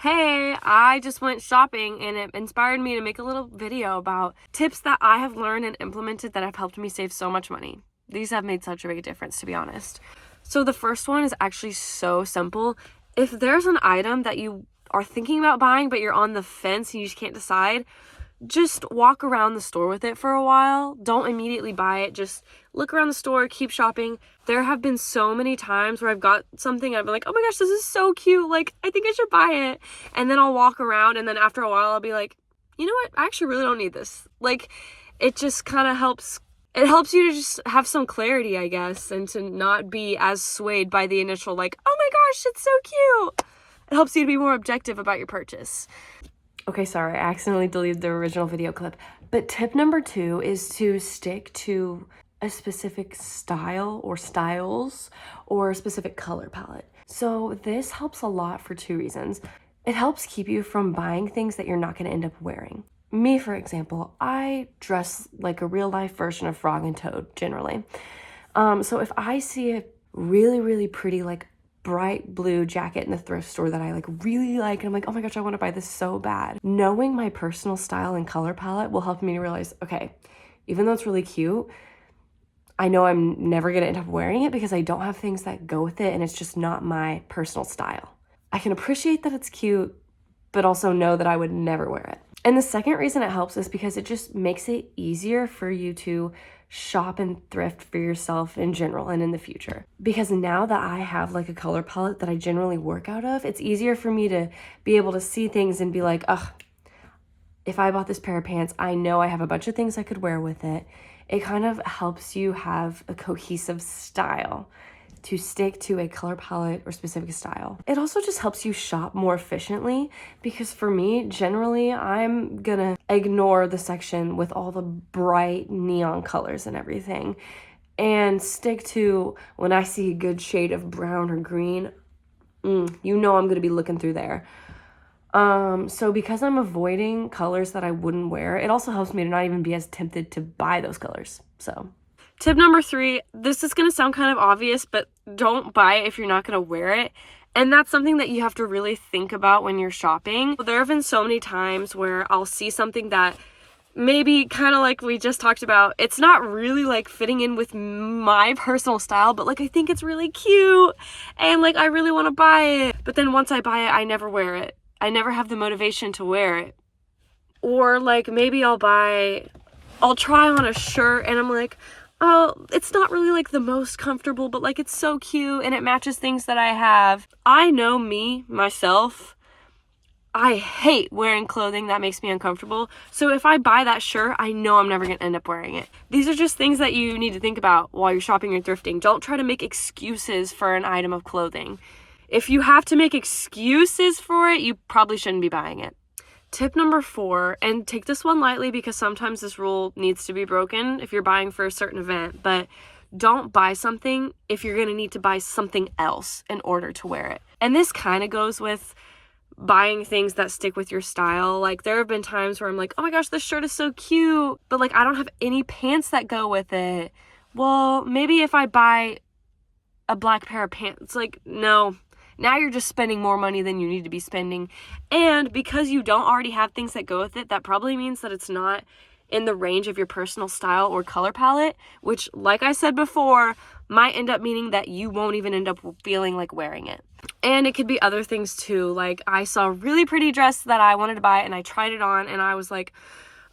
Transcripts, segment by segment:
Hey, I just went shopping and it inspired me to make a little video about tips that I have learned and implemented that have helped me save so much money. These have made such a big difference, to be honest. So the first one is actually so simple. If there's an item that you are thinking about buying, but you're on the fence and you just can't decide, just walk around the store with it for a while. Don't immediately buy it. Just look around the store, keep shopping. There have been so many times where I've got something and I've been like, oh my gosh, this is so cute. Like, I think I should buy it. And then I'll walk around and then after a while I'll be like, you know what? I actually really don't need this. Like, it just kind of helps. It helps you to just have some clarity, I guess, and to not be as swayed by the initial like, oh my gosh, it's so cute. It helps you to be more objective about your purchase. Okay, sorry, I accidentally deleted the original video clip. But tip number 2 is to stick to a specific style or styles or a specific color palette. So this helps a lot for 2 reasons. It helps keep you from buying things that you're not going to end up wearing. Me, for example, I dress like a real life version of Frog and Toad generally. So if I see a really, really pretty like bright blue jacket in the thrift store that I really like and I'm like, oh my gosh, I want to buy this so bad. Knowing my personal style and color palette will help me to realize, okay, even though it's really cute, I know I'm never going to end up wearing it because I don't have things that go with it and it's just not my personal style. I can appreciate that it's cute, but also know that I would never wear it. And the second reason it helps is because it just makes it easier for you to shop and thrift for yourself in general and in the future. Because now that I have like a color palette that I generally work out of, it's easier for me to be able to see things and be like, ugh, if I bought this pair of pants, I know I have a bunch of things I could wear with it. It kind of helps you have a cohesive style to stick to a color palette or specific style. It also just helps you shop more efficiently because for me, generally, I'm gonna ignore the section with all the bright neon colors and everything and stick to when I see a good shade of brown or green, you know I'm gonna be looking through there. So because I'm avoiding colors that I wouldn't wear, it also helps me to not even be as tempted to buy those colors, so. Tip number 3, this is going to sound kind of obvious, but don't buy it if you're not going to wear it. And that's something that you have to really think about when you're shopping. There have been so many times where I'll see something that maybe kind of like we just talked about, it's not really like fitting in with my personal style, but like I think it's really cute and like I really want to buy it. But then once I buy it, I never wear it. I never have the motivation to wear it. Or like maybe I'll try on a shirt and I'm like, oh, it's not really like the most comfortable, but like it's so cute and it matches things that I have. I know myself, I hate wearing clothing that makes me uncomfortable. So if I buy that shirt, I know I'm never going to end up wearing it. These are just things that you need to think about while you're shopping or thrifting. Don't try to make excuses for an item of clothing. If you have to make excuses for it, you probably shouldn't be buying it. Tip number 4, and take this one lightly because sometimes this rule needs to be broken if you're buying for a certain event, but don't buy something if you're going to need to buy something else in order to wear it. And this kind of goes with buying things that stick with your style. Like there have been times where I'm like, oh my gosh, this shirt is so cute, but like I don't have any pants that go with it. Well, maybe if I buy a black pair of pants, like no. Now you're just spending more money than you need to be spending. And because you don't already have things that go with it, that probably means that it's not in the range of your personal style or color palette, which, like I said before, might end up meaning that you won't even end up feeling like wearing it. And it could be other things too. Like I saw a really pretty dress that I wanted to buy and I tried it on and I was like,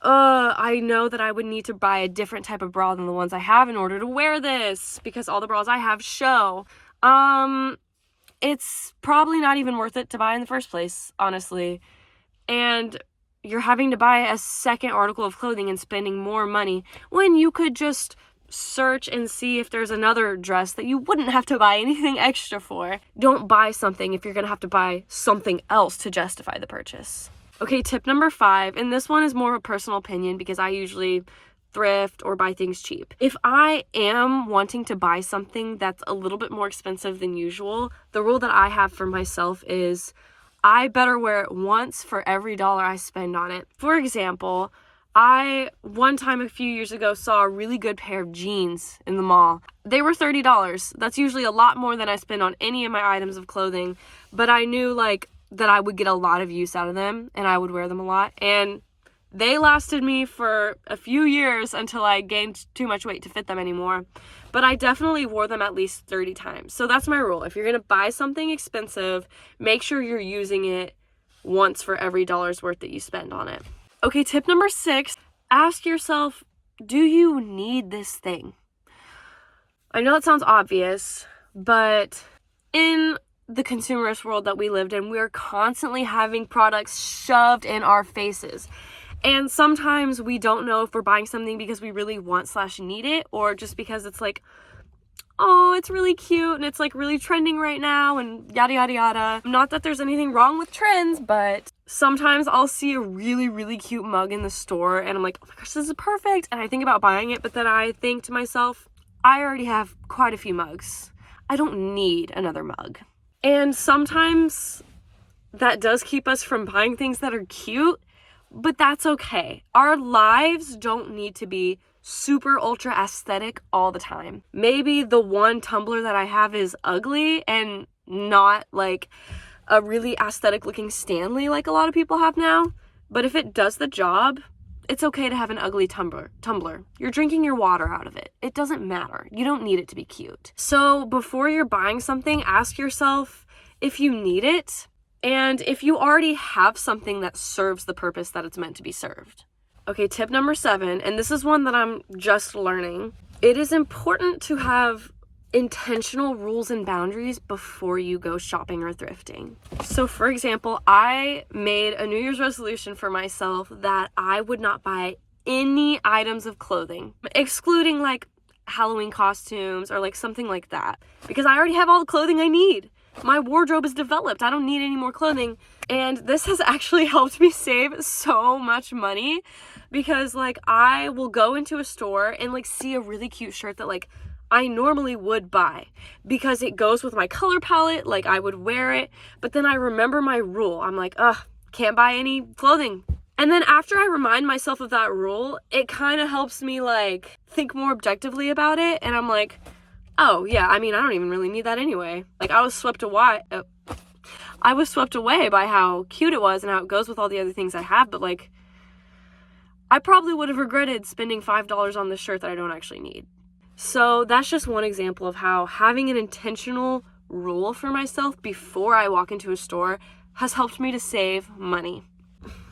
I know that I would need to buy a different type of bra than the ones I have in order to wear this because all the bras I have show. It's probably not even worth it to buy in the first place, honestly. And you're having to buy a second article of clothing and spending more money when you could just search and see if there's another dress that you wouldn't have to buy anything extra for. Don't buy something if you're going to have to buy something else to justify the purchase. Okay, tip number 5, and this one is more of a personal opinion because I usually thrift or buy things cheap. If I am wanting to buy something that's a little bit more expensive than usual, the rule that I have for myself is I better wear it once for every dollar I spend on it. For example, I one time a few years ago saw a really good pair of jeans in the mall. They were $30. That's usually a lot more than I spend on any of my items of clothing, but I knew like that I would get a lot of use out of them and I would wear them a lot. And they lasted me for a few years until I gained too much weight to fit them anymore. But I definitely wore them at least 30 times. So that's my rule. If you're going to buy something expensive, make sure you're using it once for every dollar's worth that you spend on it. Okay, tip number 6, ask yourself, do you need this thing? I know it sounds obvious, but in the consumerist world that we lived in, we're constantly having products shoved in our faces. And sometimes we don't know if we're buying something because we really want/need it, or just because it's like, oh, it's really cute and it's like really trending right now and yada, yada, yada. Not that there's anything wrong with trends, but sometimes I'll see a really, really cute mug in the store and I'm like, oh my gosh, this is perfect. And I think about buying it, but then I think to myself, I already have quite a few mugs. I don't need another mug. And sometimes that does keep us from buying things that are cute, but that's okay. Our lives don't need to be super ultra aesthetic all the time. Maybe the one tumbler that I have is ugly and not like a really aesthetic looking Stanley like a lot of people have now, but if it does the job, it's okay to have an ugly tumbler. You're drinking your water out of it. It doesn't matter. You don't need it to be cute. So before you're buying something, ask yourself if you need it and if you already have something that serves the purpose that it's meant to be served. Okay, tip number 7, and this is one that I'm just learning. It is important to have intentional rules and boundaries before you go shopping or thrifting. So for example, I made a New Year's resolution for myself that I would not buy any items of clothing, excluding like Halloween costumes or like something like that, because I already have all the clothing I need. My wardrobe is developed. I don't need any more clothing. And this has actually helped me save so much money because like I will go into a store and like see a really cute shirt that like I normally would buy because it goes with my color palette, like I would wear it, but then I remember my rule. I'm like, can't buy any clothing. And then after I remind myself of that rule, it kind of helps me like think more objectively about it, and I'm like, oh yeah, I mean, I don't even really need that anyway. Like I was swept away by how cute it was and how it goes with all the other things I have, but like I probably would have regretted spending $5 on this shirt that I don't actually need. So that's just one example of how having an intentional rule for myself before I walk into a store has helped me to save money.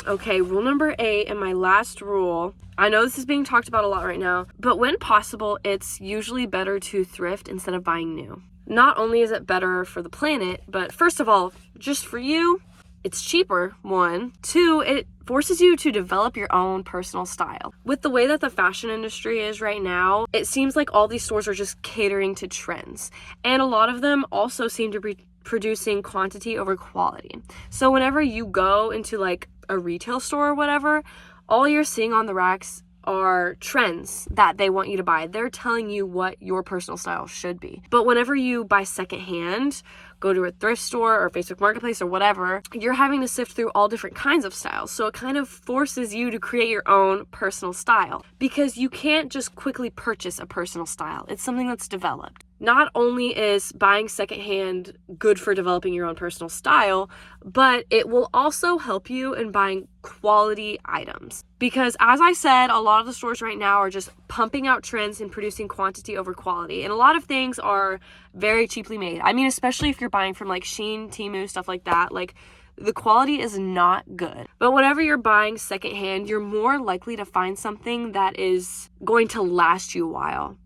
Okay, rule number 8 and my last rule. I know this is being talked about a lot right now, but when possible, it's usually better to thrift instead of buying new. Not only is it better for the planet, but first of all, just for you, it's cheaper, 1. 2, it forces you to develop your own personal style. With the way that the fashion industry is right now, it seems like all these stores are just catering to trends. And a lot of them also seem to be producing quantity over quality. So whenever you go into like a retail store or whatever, all you're seeing on the racks are trends that they want you to buy. They're telling you what your personal style should be. But whenever you buy secondhand, go to a thrift store or Facebook Marketplace or whatever, you're having to sift through all different kinds of styles. So it kind of forces you to create your own personal style because you can't just quickly purchase a personal style. It's something that's developed. Not only is buying secondhand good for developing your own personal style, but it will also help you in buying quality items. Because as I said, a lot of the stores right now are just pumping out trends and producing quantity over quality. And a lot of things are very cheaply made. I mean, especially if you're buying from like Shein, Temu, stuff like that, like the quality is not good. But whenever you're buying secondhand, you're more likely to find something that is going to last you a while.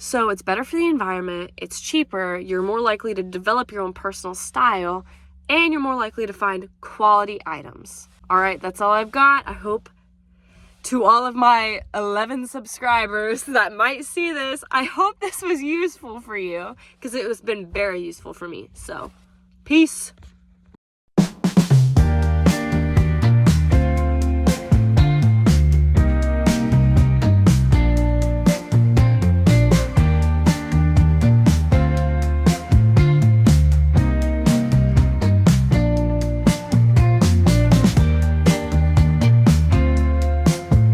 So it's better for the environment, it's cheaper, you're more likely to develop your own personal style, and you're more likely to find quality items. All right, that's all I've got. I hope to all of my 11 subscribers that might see this, I hope this was useful for you because it has been very useful for me. So, peace.